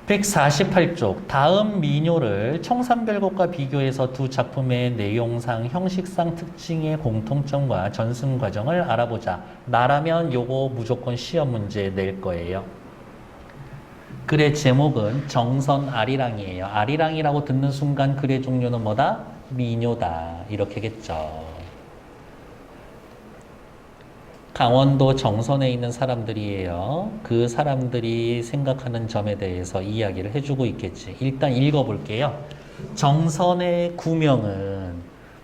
148쪽 다음 민요를 청산별곡과 비교해서 두 작품의 내용상 형식상 특징의 공통점과 전승 과정을 알아보자. 나라면 요거 무조건 시험 문제 낼 거예요. 글의 제목은 정선 아리랑이에요. 아리랑이라고 듣는 순간 글의 종류는 뭐다? 민요다. 이렇게겠죠. 강원도 정선에 있는 사람들이에요. 그 사람들이 생각하는 점에 대해서 이야기를 해주고 있겠지. 일단 읽어볼게요. 정선의 구명은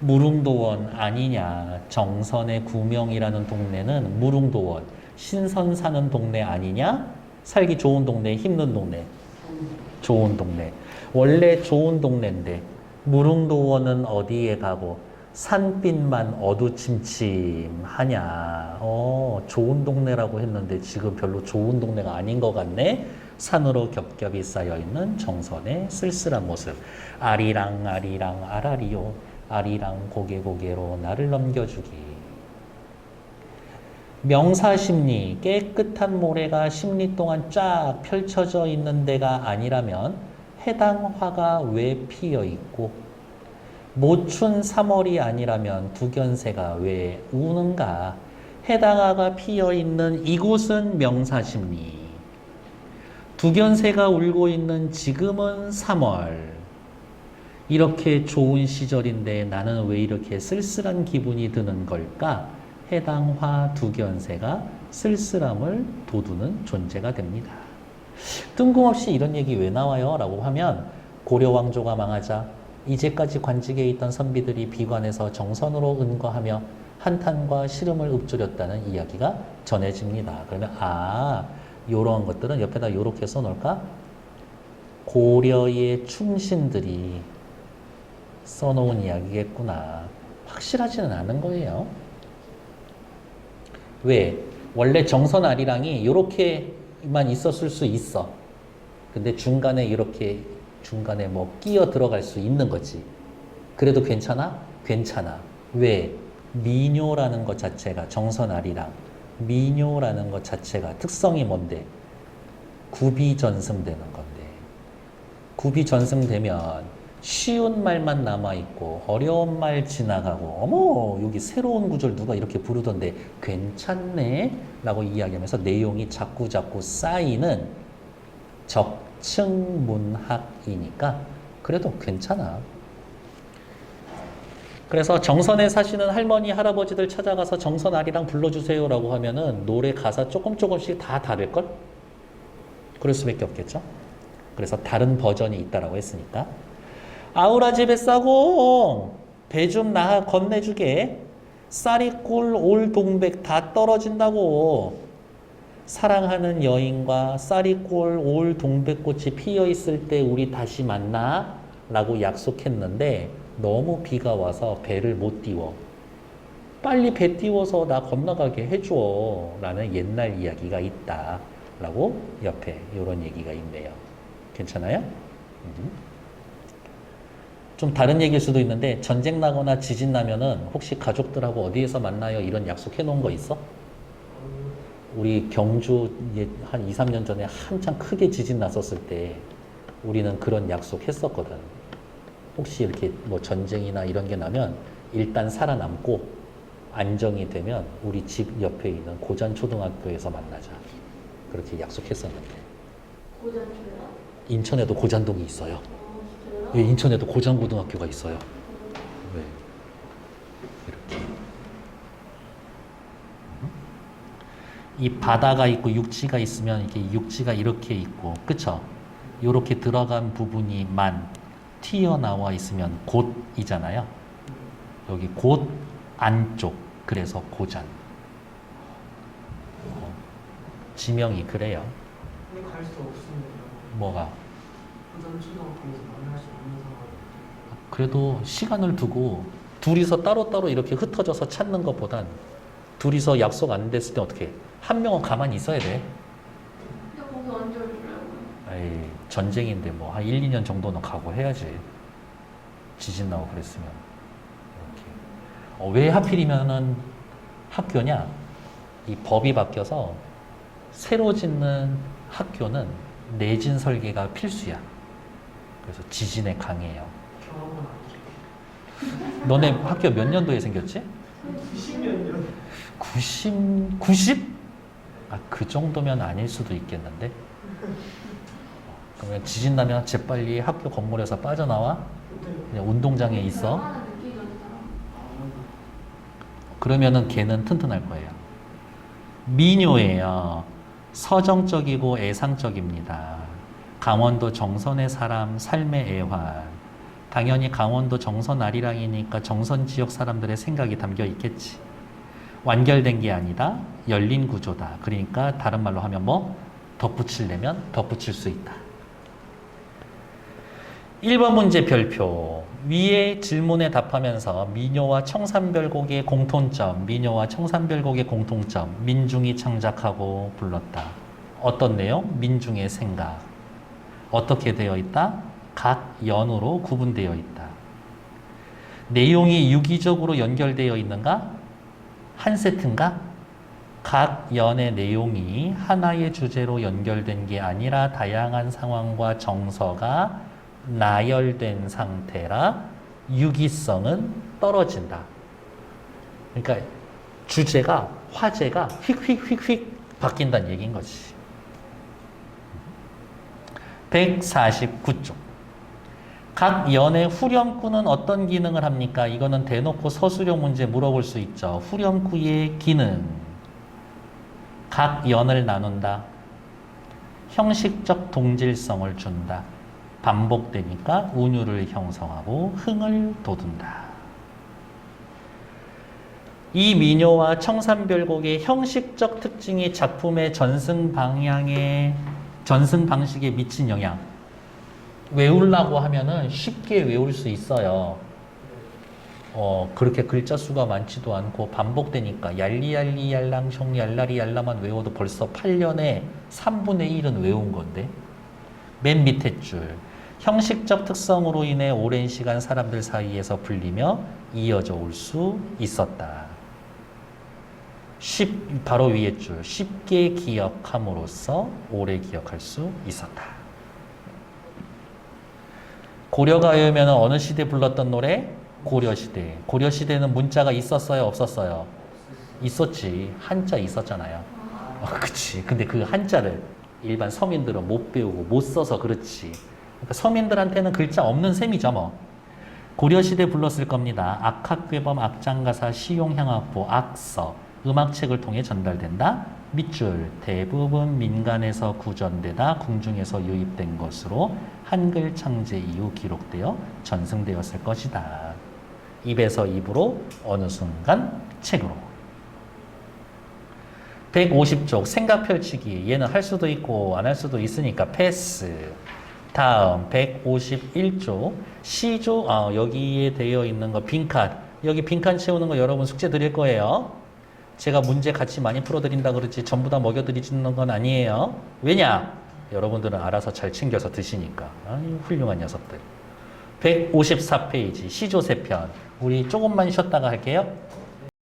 무릉도원 아니냐. 정선의 구명이라는 동네는 무릉도원, 신선 사는 동네 아니냐. 살기 좋은 동네, 힘든 동네. 좋은 동네. 원래 좋은 동네인데 무릉도원은 어디에 가고 산빛만 어두침침하냐. 좋은 동네라고 했는데 지금 별로 좋은 동네가 아닌 것 같네. 산으로 겹겹이 쌓여있는 정선의 쓸쓸한 모습. 아리랑 아리랑 아라리요. 아리랑 고개 고개로 나를 넘겨주기. 명사심리, 깨끗한 모래가 심리 동안 쫙 펼쳐져 있는 데가 아니라면 해당 화가 왜 피어 있고 모춘 3월이 아니라면 두견새가 왜 우는가? 해당 화가 피어 있는 이곳은 명사심리. 두견새가 울고 있는 지금은 3월. 이렇게 좋은 시절인데 나는 왜 이렇게 쓸쓸한 기분이 드는 걸까? 해당 화 두견새가 쓸쓸함을 돋우는 존재가 됩니다. 뜬금없이 이런 얘기 왜 나와요? 라고 하면 고려 왕조가 망하자 이제까지 관직에 있던 선비들이 비관해서 정선으로 은거하며 한탄과 시름을 읊조렸다는 이야기가 전해집니다. 그러면 요런 것들은 옆에다 요렇게 써놓을까? 고려의 충신들이 써놓은 이야기겠구나. 확실하지는 않은 거예요. 왜? 원래 정선 아리랑이 이렇게만 있었을 수 있어. 근데 중간에 이렇게 중간에 뭐 끼어 들어갈 수 있는 거지. 그래도 괜찮아? 괜찮아. 왜? 미뇨라는 것 자체가 정선 아리랑. 미뇨라는 것 자체가 특성이 뭔데? 구비전승되는 건데. 구비전승되면 쉬운 말만 남아있고 어려운 말 지나가고 어머 여기 새로운 구절 누가 이렇게 부르던데 괜찮네 라고 이야기하면서 내용이 자꾸 쌓이는 적층문학이니까 그래도 괜찮아. 그래서 정선에 사시는 할머니 할아버지들 찾아가서 정선 아리랑 불러주세요 라고 하면은 노래 가사 조금씩 다 다를걸? 그럴 수밖에 없겠죠. 그래서 다른 버전이 있다라고 했으니까 아우라지 뱃사공 배 좀 나 건네주게. 쌀이꿀 올 동백 다 떨어진다고. 사랑하는 여인과 쌀이꿀 올 동백꽃이 피어있을 때 우리 다시 만나 라고 약속했는데 너무 비가 와서 배를 못 띄워. 빨리 배 띄워서 나 건너가게 해줘 라는 옛날 이야기가 있다 라고 옆에 이런 얘기가 있네요. 괜찮아요? 좀 다른 얘기일 수도 있는데 전쟁 나거나 지진 나면은 혹시 가족들하고 어디에서 만나요? 이런 약속해 놓은 거 있어? 우리 경주 한 2, 3년 전에 한참 크게 지진 났었을 때 우리는 그런 약속 했었거든. 혹시 이렇게 뭐 전쟁이나 이런 게 나면 일단 살아남고 안정이 되면 우리 집 옆에 있는 고잔초등학교에서 만나자. 그렇게 약속했었는데. 고전초요? 인천에도 고잔동이 있어요. 진짜요? 예, 인천에도 고잔고등학교가 있어요. 네. 이렇게. 이 바다가 있고 육지가 있으면 이게 육지가 이렇게 있고, 그쵸? 이렇게 들어간 부분이 튀어나와 있으면 곧이잖아요. 여기 곧 안쪽, 그래서 고잔. 지명이 그래요. 근데 갈 수 없습니다. 뭐가? 고전 초등학교에서 만날 수 없는 상황. 그래도 시간을 두고 둘이서 따로따로 이렇게 흩어져서 찾는 것보단 둘이서 약속 안 됐을 때 어떻게 해? 한 명은 가만히 있어야 돼. 근데 거기 언제 올 줄 알고? 에이, 전쟁인데 뭐 한 1, 2년 정도는 각오해야지. 지진 나고 그랬으면. 이렇게. 왜 하필이면은 학교냐? 이 법이 바뀌어서 새로 짓는 학교는 내진 설계가 필수야. 그래서 지진에 강해요. 경험은 아니죠. 너네 학교 몇 년도에 생겼지? 90몇 년. 90? 그 정도면 아닐 수도 있겠는데? 그러면 지진 나면 재빨리 학교 건물에서 빠져나와? 그냥 운동장에 있어? 얼마나 늦게 일어나서? 그러면은 걔는 튼튼할 거예요. 민요예요. 서정적이고 애상적입니다. 강원도 정선의 사람, 삶의 애환. 당연히 강원도 정선 아리랑이니까 정선 지역 사람들의 생각이 담겨 있겠지. 완결된 게 아니다. 열린 구조다. 그러니까 다른 말로 하면 뭐? 덧붙이려면 덧붙일 수 있다. 1번 문제 별표. 위의 질문에 답하면서 민요와 청산별곡의 공통점, 민요와 청산별곡의 공통점, 민중이 창작하고 불렀다. 어떤 내용? 민중의 생각. 어떻게 되어 있다? 각 연으로 구분되어 있다. 내용이 유기적으로 연결되어 있는가? 한 세트인가? 각 연의 내용이 하나의 주제로 연결된 게 아니라 다양한 상황과 정서가 나열된 상태라 유기성은 떨어진다. 그러니까 주제가, 화제가 휙휙휙휙 바뀐다는 얘기인 거지. 149쪽. 각 연의 후렴구는 어떤 기능을 합니까? 이거는 대놓고 서술형 문제 물어볼 수 있죠. 후렴구의 기능. 각 연을 나눈다. 형식적 동질성을 준다. 반복되니까 운율을 형성하고 흥을 돋운다. 이 민요와 청산별곡의 형식적 특징이 작품의 전승 방식에 미친 영향. 외우려고 하면은 쉽게 외울 수 있어요. 그렇게 글자 수가 많지도 않고 반복되니까 얄리얄리 얄랑숑 얄라리 얄라만 외워도 벌써 8년에 3분의 1은 외운 건데. 맨 밑에 줄. 형식적 특성으로 인해 오랜 시간 사람들 사이에서 불리며 이어져 올 수 있었다. 바로 위에 줄. 쉽게 기억함으로써 오래 기억할 수 있었다. 고려가요면 어느 시대 불렀던 노래? 고려시대. 고려시대는 문자가 있었어요? 없었어요? 있었지. 한자 있었잖아요. 그치. 근데 그 한자를 일반 서민들은 못 배우고 못 써서 그렇지. 그러니까 서민들한테는 글자 없는 셈이죠, 뭐. 고려시대 불렀을 겁니다. 악학괴범, 악장가사, 시용향악보, 악서, 음악책을 통해 전달된다. 밑줄, 대부분 민간에서 구전되다 궁중에서 유입된 것으로 한글 창제 이후 기록되어 전승되었을 것이다. 입에서 입으로 어느 순간 책으로. 150쪽 생각 펼치기. 얘는 할 수도 있고 안 할 수도 있으니까 패스. 다음 151쪽 시조. 여기에 되어 있는 거 빈칸. 여기 빈칸 채우는 거 여러분 숙제 드릴 거예요. 제가 문제 같이 많이 풀어드린다 그러지 전부 다 먹여드리는 건 아니에요. 왜냐? 여러분들은 알아서 잘 챙겨서 드시니까. 훌륭한 녀석들. 154페이지 시조 3편. 우리 조금만 쉬었다가 할게요.